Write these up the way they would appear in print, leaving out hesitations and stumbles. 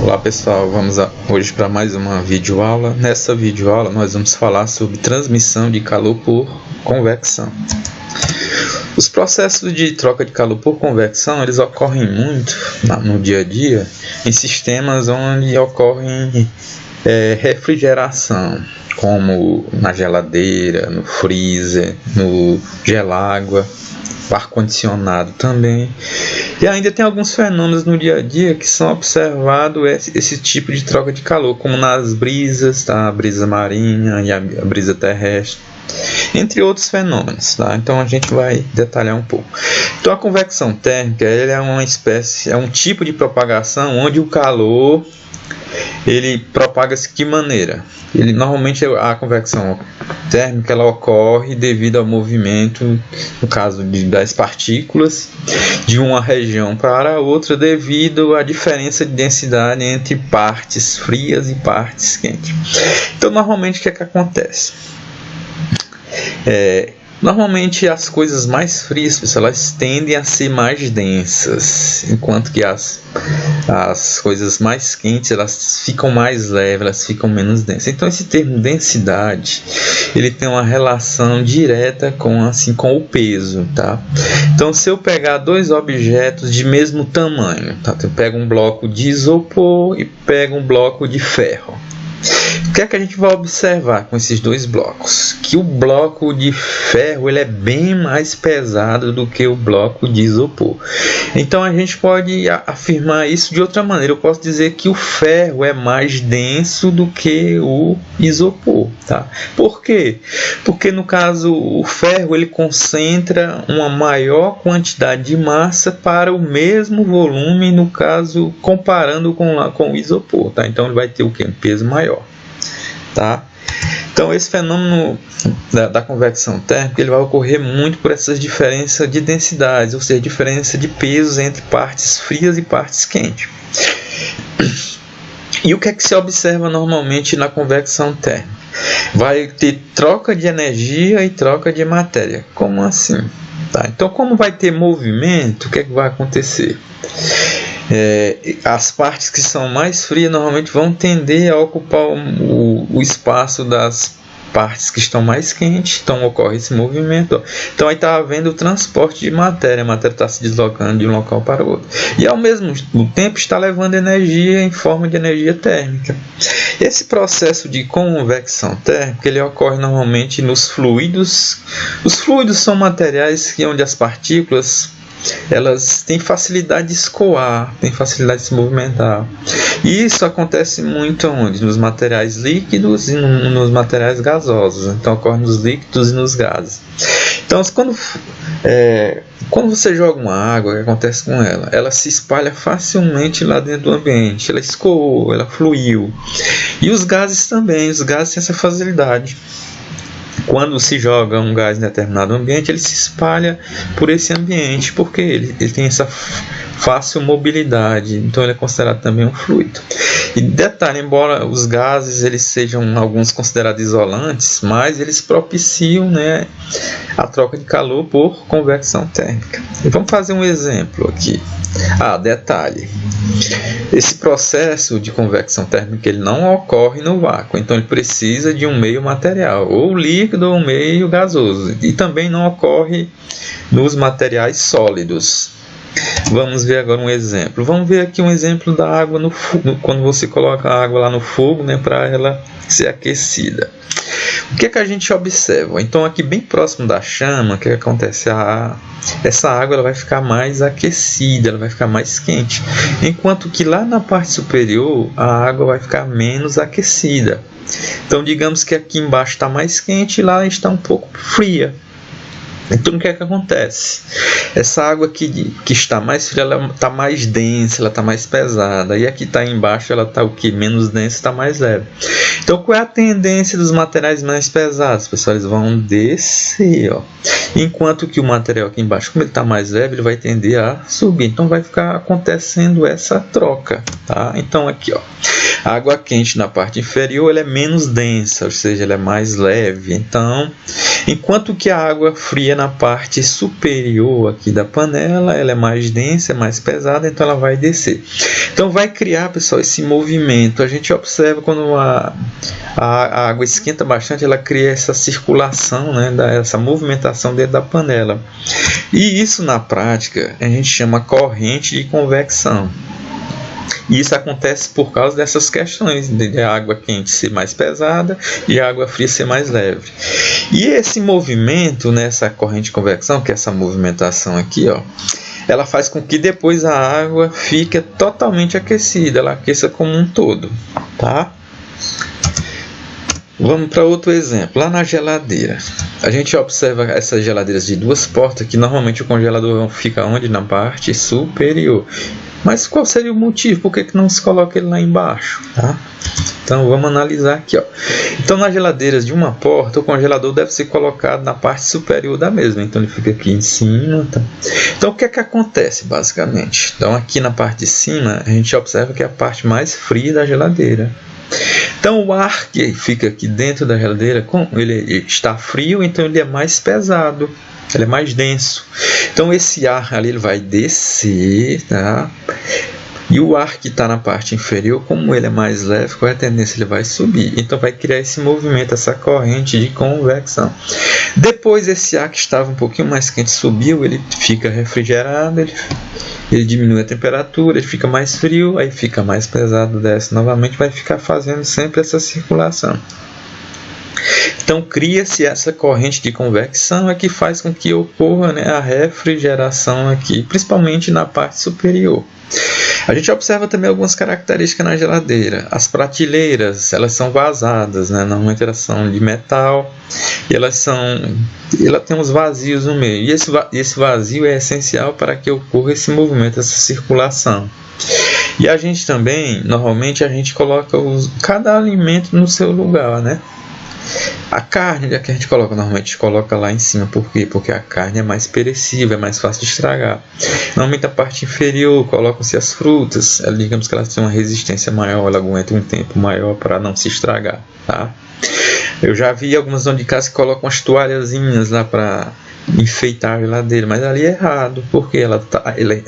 Olá pessoal, hoje para mais uma videoaula. Nessa videoaula nós vamos falar sobre transmissão de calor por convecção. Os processos de troca de calor por convecção, eles ocorrem muito no dia a dia em sistemas onde ocorre refrigeração, como na geladeira, no freezer, no gelágua, ar-condicionado também. E ainda tem alguns fenômenos no dia a dia que são observados esse tipo de troca de calor, como nas brisas, tá? A brisa marinha e a brisa terrestre, entre outros fenômenos, tá? Então a gente vai detalhar um pouco. Então a convecção térmica, ele é uma espécie, é um tipo de propagação onde o calor ele propaga-se de que maneira? Normalmente a convecção térmica ela ocorre devido ao movimento, no caso das partículas, de uma região para outra devido à diferença de densidade entre partes frias e partes quentes. Então normalmente o que acontece? Normalmente as coisas mais frias, pessoal, elas tendem a ser mais densas, enquanto que as coisas mais quentes elas ficam mais leves, elas ficam menos densas. Então esse termo densidade, ele tem uma relação direta com o peso, tá? Então se eu pegar dois objetos de mesmo tamanho, tá? Eu pego um bloco de isopor e pego um bloco de ferro. O que é que a gente vai observar com esses dois blocos? Que o bloco de ferro ele é bem mais pesado do que o bloco de isopor. Então a gente pode afirmar isso de outra maneira. Eu posso dizer que o ferro é mais denso do que o isopor, tá? Por quê? Porque no caso o ferro ele concentra uma maior quantidade de massa para o mesmo volume, no caso comparando com o isopor, tá? Então ele vai ter o quê? Um peso maior. Tá? Então esse fenômeno da convecção térmica ele vai ocorrer muito por essas diferenças de densidades, ou seja, diferença de pesos entre partes frias e partes quentes. E o que é que se observa normalmente na convecção térmica? Vai ter troca de energia e troca de matéria. Como assim? Tá? Então como vai ter movimento, o que é que vai acontecer? As partes que são mais frias normalmente vão tender a ocupar o espaço das partes que estão mais quentes, então ocorre esse movimento. Então aí está havendo o transporte de matéria, a matéria está se deslocando de um local para o outro. E ao mesmo tempo está levando energia em forma de energia térmica. Esse processo de convecção térmica ele ocorre normalmente nos fluidos. Os fluidos são materiais onde as partículas elas têm facilidade de escoar, têm facilidade de se movimentar. E isso acontece muito onde? Nos materiais líquidos e nos materiais gasosos. Então ocorre nos líquidos e nos gases. Então quando você joga uma água, o que acontece com ela? Ela se espalha facilmente lá dentro do ambiente. Ela escoou, ela fluiu. E os gases também, os gases têm essa facilidade. Quando se joga um gás em determinado ambiente, ele se espalha por esse ambiente, porque ele tem essa fácil mobilidade, então ele é considerado também um fluido. E detalhe, embora os gases eles sejam alguns considerados isolantes, mas eles propiciam, né, a troca de calor por convecção térmica. E vamos fazer um exemplo aqui. Detalhe, esse processo de convecção térmica ele não ocorre no vácuo, então ele precisa de um meio material, ou líquido ou um meio gasoso, e também não ocorre nos materiais sólidos. Vamos ver agora um exemplo. Vamos ver aqui um exemplo da água no fogo, quando você coloca a água lá no fogo, né, para ela ser aquecida. O que é que a gente observa? Então aqui bem próximo da chama, o que acontece? Essa água ela vai ficar mais aquecida, ela vai ficar mais quente, enquanto que lá na parte superior a água vai ficar menos aquecida. Então digamos que aqui embaixo está mais quente e lá está um pouco fria. Então o que é que acontece? Essa água aqui que está mais fria, ela está mais densa, ela está mais pesada. E aqui está embaixo, ela está menos densa, está mais leve. Então qual é a tendência dos materiais mais pesados? Pessoal, eles vão descer, ó. Enquanto que o material aqui embaixo, como ele está mais leve, ele vai tender a subir. Então vai ficar acontecendo essa troca, tá? Então aqui, ó, a água quente na parte inferior ela é menos densa, ou seja, ela é mais leve. Então Enquanto que a água fria na parte superior aqui da panela, ela é mais densa, é mais pesada, então ela vai descer. Então vai criar, pessoal, esse movimento. A gente observa quando a água esquenta bastante, ela cria essa circulação, né, essa movimentação dentro da panela. E isso na prática a gente chama corrente de convecção. E isso acontece por causa dessas questões de água quente ser mais pesada e a água fria ser mais leve. E esse movimento nessa corrente de convecção, que é essa movimentação aqui, ó, ela faz com que depois a água fique totalmente aquecida, ela aqueça como um todo, tá? Vamos para outro exemplo, lá na geladeira. A gente observa essas geladeiras de duas portas, que normalmente o congelador fica onde? Na parte superior. Mas qual seria o motivo? Por que não se coloca ele lá embaixo? Tá? Então vamos analisar aqui. Ó. Então nas geladeiras de uma porta, o congelador deve ser colocado na parte superior da mesma. Então ele fica aqui em cima. Tá? Então o que é que acontece basicamente? Então aqui na parte de cima, a gente observa que é a parte mais fria da geladeira. Então o ar que fica aqui dentro da geladeira, ele está frio, então ele é mais pesado. Ele é mais denso. Então esse ar ali ele vai descer, tá? E o ar que está na parte inferior, como ele é mais leve, qual é a tendência? Ele vai subir. Então vai criar esse movimento, essa corrente de convecção. Depois esse ar que estava um pouquinho mais quente subiu, ele fica refrigerado, ele diminui a temperatura, ele fica mais frio, aí fica mais pesado, desce novamente, vai ficar fazendo sempre essa circulação. Então cria-se essa corrente de convecção que faz com que ocorra, né, a refrigeração aqui, principalmente na parte superior. A gente observa também algumas características na geladeira. As prateleiras, elas são vazadas, né, normalmente elas são de metal e ela tem uns vazios no meio. E esse vazio é essencial para que ocorra esse movimento, essa circulação. E a gente também, normalmente, a gente coloca cada alimento no seu lugar, né? A carne que a gente coloca, normalmente a gente coloca lá em cima. Por quê? Porque a carne é mais perecível, é mais fácil de estragar. Normalmente a parte inferior colocam-se as frutas. Digamos que elas têm uma resistência maior, ela aguenta um tempo maior para não se estragar, tá? Eu já vi algumas donas de casa que colocam as toalhazinhas lá para enfeitar a geladeira, mas ali é errado, porque ela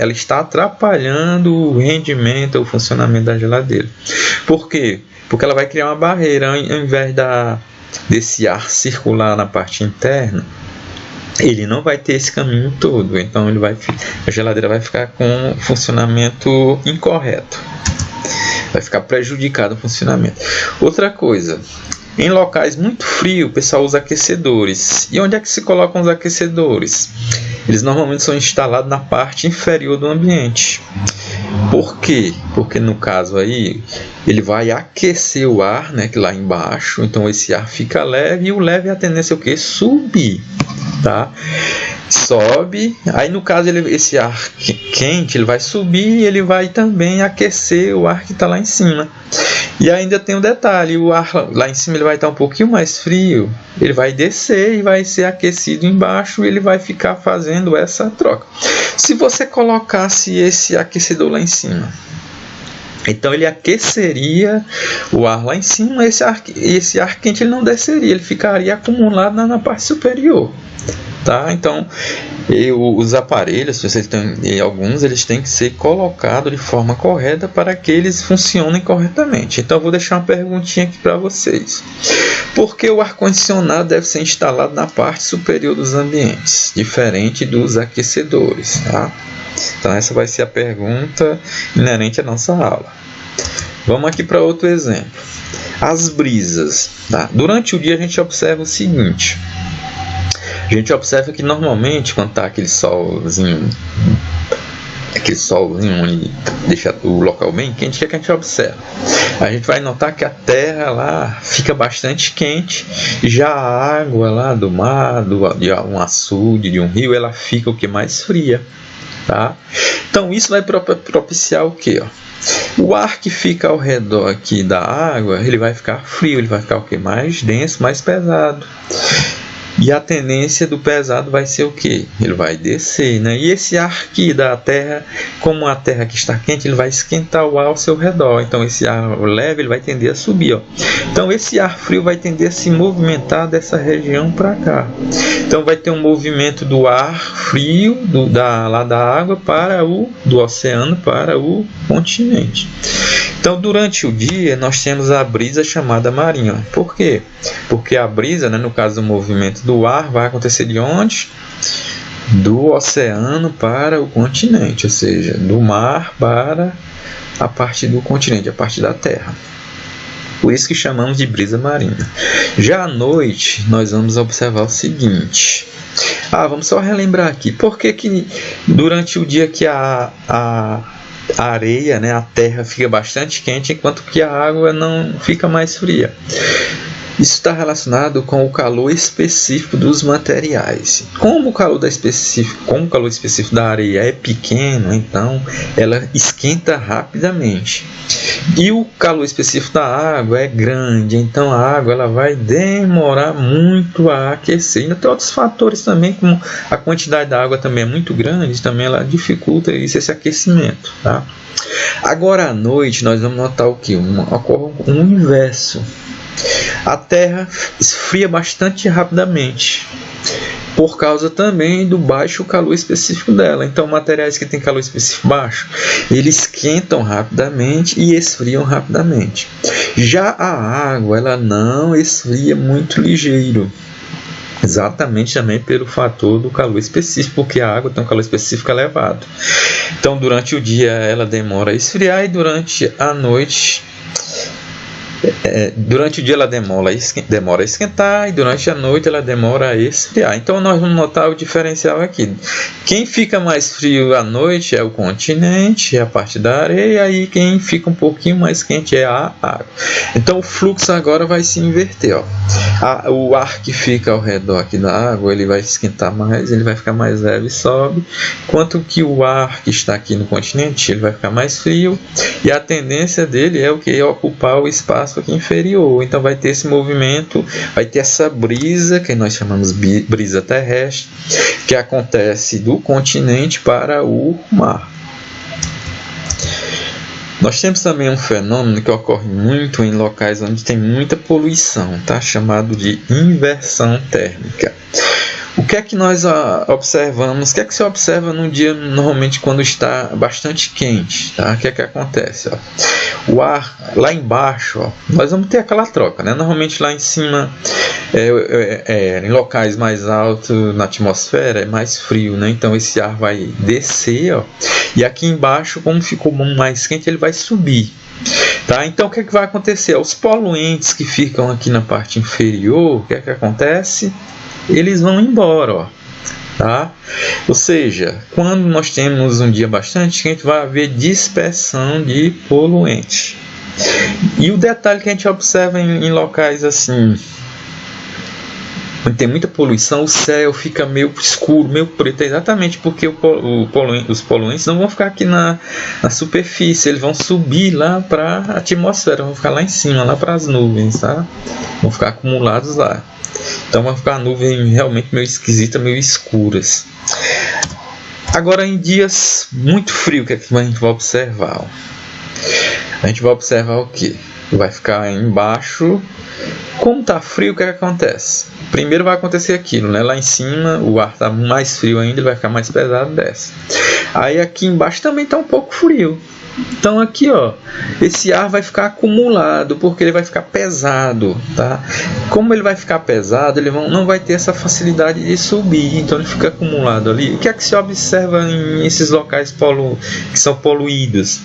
está atrapalhando o rendimento, o funcionamento da geladeira. Por quê? Porque ela vai criar uma barreira, ao invés desse ar circular na parte interna, ele não vai ter esse caminho todo, então a geladeira vai ficar com funcionamento incorreto, vai ficar prejudicado o funcionamento. Outra coisa, em locais muito frios, o pessoal usa aquecedores. E onde é que se colocam os aquecedores? Eles normalmente são instalados na parte inferior do ambiente. Por quê? Porque no caso aí, ele vai aquecer o ar, né, que lá embaixo, então esse ar fica leve, e o leve é a tendência o quê? Subir, tá? Sobe, aí no caso esse ar quente, ele vai subir e ele vai também aquecer o ar que está lá em cima. E ainda tem um detalhe, o ar lá em cima ele vai estar um pouquinho mais frio, ele vai descer e vai ser aquecido embaixo e ele vai ficar fazendo essa troca. Se você colocasse esse aquecedor lá em cima, então ele aqueceria o ar lá em cima, esse ar quente ele não desceria, ele ficaria acumulado na parte superior. Tá? Então, os aparelhos, se vocês têm alguns, eles têm que ser colocados de forma correta para que eles funcionem corretamente. Então, eu vou deixar uma perguntinha aqui para vocês. Por que o ar-condicionado deve ser instalado na parte superior dos ambientes, diferente dos aquecedores? Tá? Então, essa vai ser a pergunta inerente à nossa aula. Vamos aqui para outro exemplo. As brisas. Tá? Durante o dia, a gente observa o seguinte. A gente observa que normalmente quando está aquele solzinho onde deixa o local bem quente, o que é que a gente observa? A gente vai notar que a terra lá fica bastante quente, já a água lá do mar, de um açude, de um rio, ela fica o que? Mais fria, tá? Então isso vai propiciar o que? O ar que fica ao redor aqui da água, ele vai ficar frio, ele vai ficar o que? Mais denso, mais pesado. E a tendência do pesado vai ser o quê? Ele vai descer, né? E esse ar aqui da Terra, como a Terra que está quente, ele vai esquentar o ar ao seu redor. Então esse ar leve ele vai tender a subir, ó. Então esse ar frio vai tender a se movimentar dessa região para cá. Então vai ter um movimento do ar frio lá da água do oceano para o continente. Então durante o dia nós temos a brisa chamada marinha. Por quê? Porque a brisa, né, no caso do movimento do ar, vai acontecer de onde? Do oceano para o continente, ou seja, do mar para a parte do continente, a parte da terra. Por isso que chamamos de brisa marinha. Já à noite, nós vamos observar o seguinte. Vamos só relembrar aqui. Por que durante o dia que a areia, né, a terra fica bastante quente, enquanto que a água não fica mais fria? Isso está relacionado com o calor específico dos materiais. Como o calor específico da areia é pequeno, então ela esquenta rapidamente. E o calor específico da água é grande, então a água ela vai demorar muito a aquecer. Ainda tem outros fatores também, como a quantidade da água também é muito grande, também ela dificulta esse aquecimento. Tá? Agora à noite nós vamos notar o que? Ocorre um inverso. A Terra esfria bastante rapidamente, por causa também do baixo calor específico dela. Então, materiais que têm calor específico baixo, eles esquentam rapidamente e esfriam rapidamente. Já a água, ela não esfria muito ligeiro. Exatamente também pelo fator do calor específico, porque a água tem um calor específico elevado. Então, durante o dia ela demora a esfriar e durante a noite... durante o dia ela demora a esquentar e durante a noite ela demora a esfriar. Então nós vamos notar o diferencial aqui. Quem fica mais frio à noite é o continente, é a parte da areia, e quem fica um pouquinho mais quente é a água. Então o fluxo agora vai se inverter. O ar que fica ao redor aqui da água, ele vai esquentar mais, ele vai ficar mais leve e sobe, enquanto que o ar que está aqui no continente, ele vai ficar mais frio, e a tendência dele é o que? É ocupar o espaço aqui inferior. Então vai ter esse movimento, vai ter essa brisa que nós chamamos brisa terrestre, que acontece do continente para o mar. Nós temos também um fenômeno que ocorre muito em locais onde tem muita poluição, tá? Chamado de inversão térmica. O que é que nós observamos? O que é que se observa num dia normalmente quando está bastante quente? Tá? O que é que acontece? O ar lá embaixo, nós vamos ter aquela troca, né? Normalmente lá em cima, em locais mais altos na atmosfera, é mais frio, né? Então esse ar vai descer, e aqui embaixo, como ficou mais quente, ele vai subir. Tá? Então o que é que vai acontecer? Os poluentes que ficam aqui na parte inferior, o que é que acontece? Eles vão embora, tá? Ou seja, quando nós temos um dia bastante quente, vai haver dispersão de poluentes. E o detalhe que a gente observa em locais assim, onde tem muita poluição, o céu fica meio escuro, meio preto, exatamente porque os poluentes não vão ficar aqui na superfície, eles vão subir lá para a atmosfera, vão ficar lá em cima, lá para as nuvens, tá? Vão ficar acumulados lá. Então vai ficar nuvem realmente meio esquisita, meio escuras. Agora em dias muito frios, o que é que a gente vai observar? A gente vai observar o que? Vai ficar embaixo. Como está frio, o que é que acontece? Primeiro vai acontecer aquilo, né? Lá em cima o ar está mais frio ainda, ele vai ficar mais pesado, desce. Aí aqui embaixo também está um pouco frio. Então aqui, esse ar vai ficar acumulado, porque ele vai ficar pesado, tá? Como ele vai ficar pesado, ele não vai ter essa facilidade de subir, então ele fica acumulado ali. O que é que se observa em esses locais que são poluídos?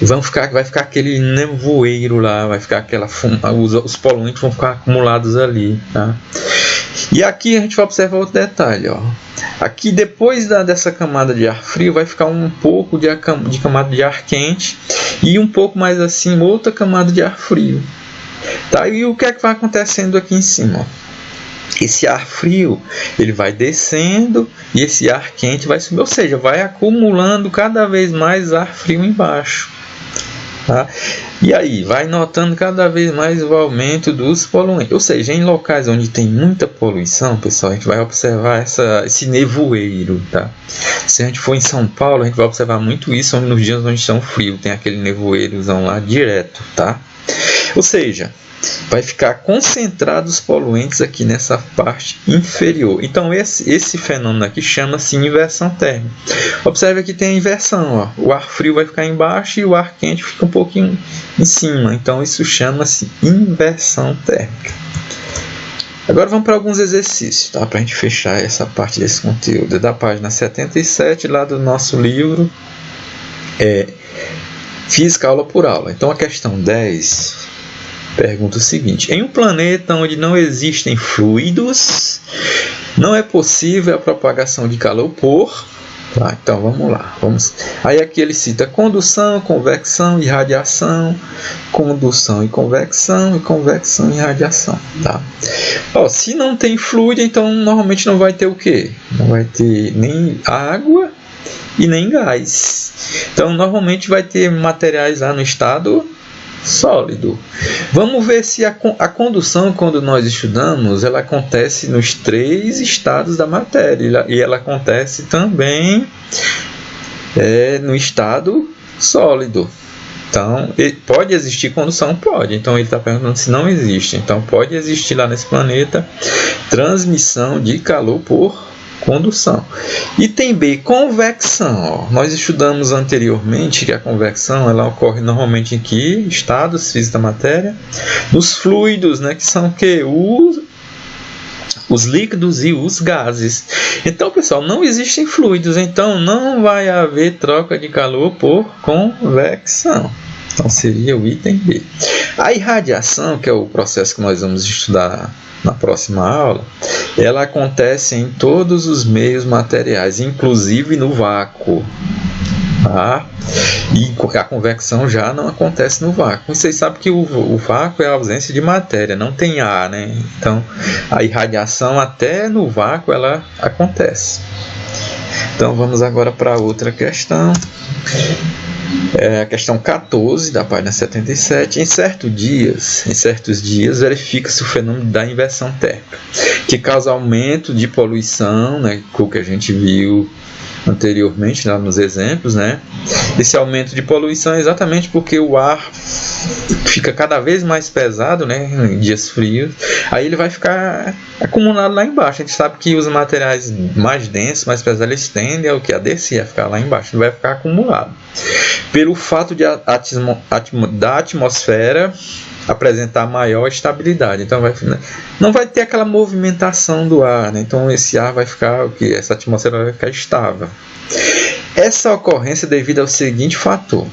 Vai ficar aquele nevoeiro lá, vai ficar aquela os poluentes vão ficar acumulados ali, tá? E aqui a gente vai observar outro detalhe, Aqui depois dessa camada de ar frio vai ficar um pouco de camada de ar quente e um pouco mais assim outra camada de ar frio, tá? E o que é que vai acontecendo aqui em cima? Esse ar frio ele vai descendo e esse ar quente vai subir, ou seja, vai acumulando cada vez mais ar frio embaixo. Tá? E aí, vai notando cada vez mais o aumento dos poluentes. Ou seja, em locais onde tem muita poluição, pessoal, a gente vai observar esse nevoeiro, tá? Se a gente for em São Paulo, a gente vai observar muito isso nos dias onde estão frio, tem aquele nevoeirozão lá direto, tá? Ou seja, vai ficar concentrado os poluentes aqui nessa parte inferior. Então esse fenômeno aqui chama-se inversão térmica. Observe que tem a inversão, ó. O ar frio vai ficar embaixo e o ar quente fica um pouquinho em cima. Então isso chama-se inversão térmica. Agora vamos para alguns exercícios, tá? Para a gente fechar essa parte desse conteúdo. É da página 77 lá do nosso livro Física Aula por Aula. Então a questão 10 pergunta o seguinte: em um planeta onde não existem fluidos, não é possível a propagação de calor por... Tá, então vamos lá. Aí aqui ele cita condução, convecção e radiação, condução e convecção e radiação. Tá? Ó, se não tem fluido, então normalmente não vai ter o quê? Não vai ter nem água e nem gás. Então normalmente vai ter materiais lá no estado sólido. Vamos ver se a condução, quando nós estudamos, ela acontece nos 3 estados da matéria e ela acontece também no estado sólido. Então, pode existir condução? Pode. Então, ele está perguntando se não existe. Então, pode existir lá nesse planeta transmissão de calor por condução. Item B, convecção. Ó. Nós estudamos anteriormente que a convecção ela ocorre normalmente em que estados físicos da matéria? Nos fluidos, né, que são que os líquidos e os gases. Então, pessoal, não existem fluidos, então não vai haver troca de calor por convecção. Então, seria o item B. A irradiação, que é o processo que nós vamos estudar na próxima aula, ela acontece em todos os meios materiais, inclusive no vácuo. Tá? E a convecção já não acontece no vácuo. Vocês sabem que o vácuo é a ausência de matéria, não tem ar, né? Então, a irradiação até no vácuo ela acontece. Então, vamos agora para outra questão. A questão 14 da página 77. Em certos dias, verifica-se o fenômeno da inversão térmica, que causa aumento de poluição, né, o que a gente viu anteriormente lá nos exemplos, né? Esse aumento de poluição é exatamente porque o ar fica cada vez mais pesado, né, em dias frios. Aí ele vai ficar acumulado lá embaixo. A gente sabe que os materiais mais densos, mais pesados, eles tendem a descer, a ficar lá embaixo. Ele vai ficar acumulado pelo fato da atmosfera apresentar maior estabilidade. Então não vai ter aquela movimentação do ar, né? Então esse ar vai ficar essa atmosfera vai ficar estável. Essa ocorrência é devido ao seguinte fator.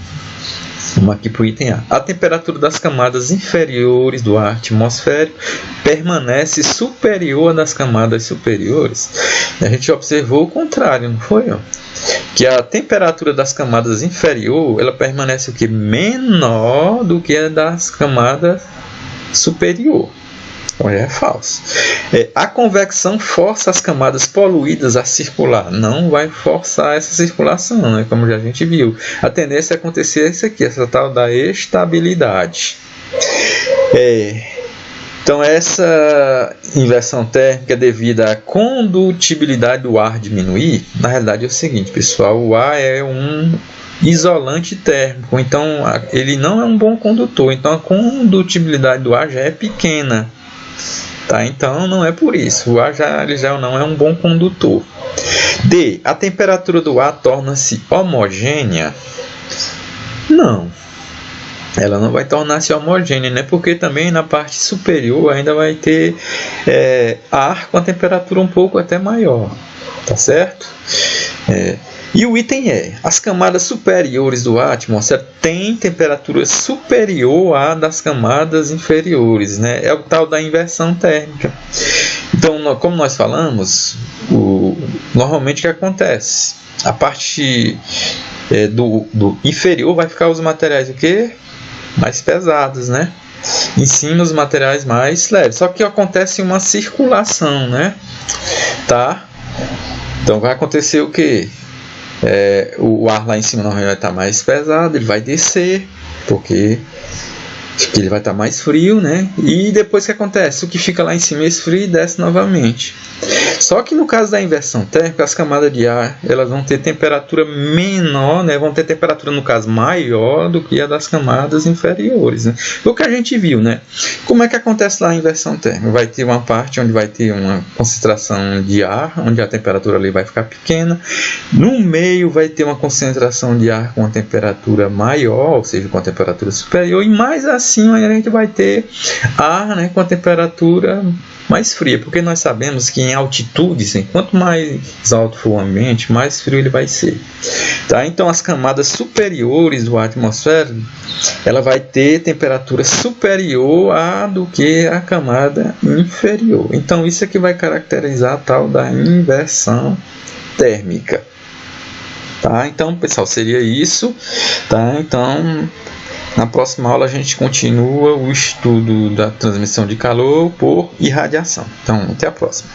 Vamos aqui para o item A. A temperatura das camadas inferiores do ar atmosférico permanece superior à das camadas superiores. A gente observou o contrário, não foi? Que a temperatura das camadas inferiores ela permanece menor do que a das camadas superiores. É falso. A convecção força as camadas poluídas a circular. Não vai forçar essa circulação, né? Como já a gente viu. A tendência é acontecer isso aqui, essa tal da estabilidade. Então, essa inversão térmica é devido à condutibilidade do ar diminuir. Na realidade é o seguinte, pessoal, o ar é um isolante térmico, então ele não é um bom condutor, então a condutibilidade do ar já é pequena. Tá? Então não é por isso, o ar já não é um bom condutor. D. A temperatura do ar torna-se homogênea? Não, ela não vai tornar-se homogênea, né? Porque também na parte superior ainda vai ter ar com a temperatura um pouco até maior, tá certo? E o item as camadas superiores do ar atmosférico têm temperatura superior à das camadas inferiores, né? É o tal da inversão térmica. Então, como nós falamos, normalmente o que acontece? A parte do inferior vai ficar os materiais o quê? Mais pesados, né? Em cima os materiais mais leves. Só que acontece uma circulação, né? Tá? Então vai acontecer o quê? O ar lá em cima normalmente vai estar mais pesado, ele vai descer, porque ele vai estar mais frio, né? E depois o que acontece? O que fica lá em cima esfria e desce novamente. Só que no caso da inversão térmica, as camadas de ar elas vão ter temperatura menor, né? Vão ter temperatura, no caso, maior do que a das camadas inferiores, né? O que a gente viu, né? Como é que acontece lá a inversão térmica? Vai ter uma parte onde vai ter uma concentração de ar, onde a temperatura ali vai ficar pequena. No meio vai ter uma concentração de ar com a temperatura maior, ou seja, com a temperatura superior. E mais acima a gente vai ter ar, né, com a temperatura mais fria, porque nós sabemos que em altitudes, quanto mais alto for o ambiente, mais frio ele vai ser. Tá? Então as camadas superiores da atmosfera, ela vai ter temperatura superior a do que a camada inferior. Então isso é que vai caracterizar a tal da inversão térmica. Tá? Então, pessoal, seria isso. Tá? Então, na próxima aula a gente continua o estudo da transmissão de calor por irradiação. Então, até a próxima.